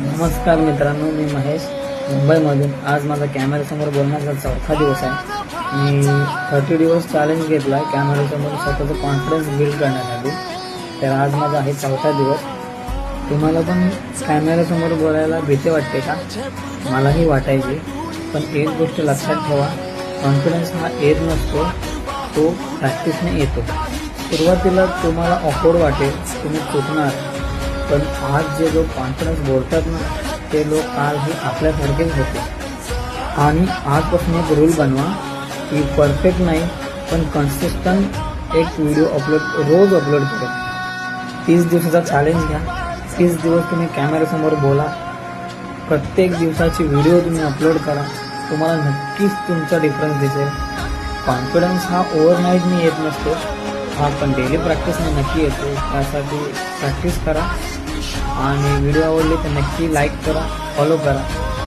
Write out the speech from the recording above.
नमस्कार मित्रांनो, मी महेश मुंबईमधून. आज माझा कॅमेऱ्यासमोर बोलण्याचा चौथा दिवस आहे. मी 30 दिवस चॅलेंज घेतला आहे कॅमेऱ्यासमोर स्वतःचा कॉन्फिडन्स बिल्ड करण्यासाठी. तर आज माझा आहे चौथा दिवस. तुम्हाला पण कॅमेऱ्यासमोर बोलायला भीती वाटते का? मलाही वाटायची, पण एक गोष्ट लक्षात ठेवा, कॉन्फिडन्स हा येत नसतो, तो प्रॅक्टिसने येतो. सुरुवातीला तुम्हाला ऑकवर्ड वाटेल, तुम्ही चुकणार, पण आज जे लोक कॉन्फिडन्स बोलतात ना, ते लोक कालही आपल्यासारखेच होते. आणि आजपासून एक रूल बनवा की परफेक्ट नाही, पण कन्सिस्टंट एक व्हिडिओ रोज अपलोड करा. 30 दिवसाचा चॅलेंज घ्या. 30 दिवस तुम्ही कॅमेऱ्यासमोर बोला. प्रत्येक दिवसाची व्हिडिओ तुम्ही अपलोड करा. तुम्हाला नक्कीच तुमचा डिफरन्स दिसेल. कॉन्फिडन्स हा ओव्हरनाईटने येत नसतो, हा पण डेली प्रॅक्टिसने नक्की येतो. त्यासाठी प्रॅक्टिस करा आणि व्हिडिओ आवडले तर नक्की लाईक करा, फॉलो करा.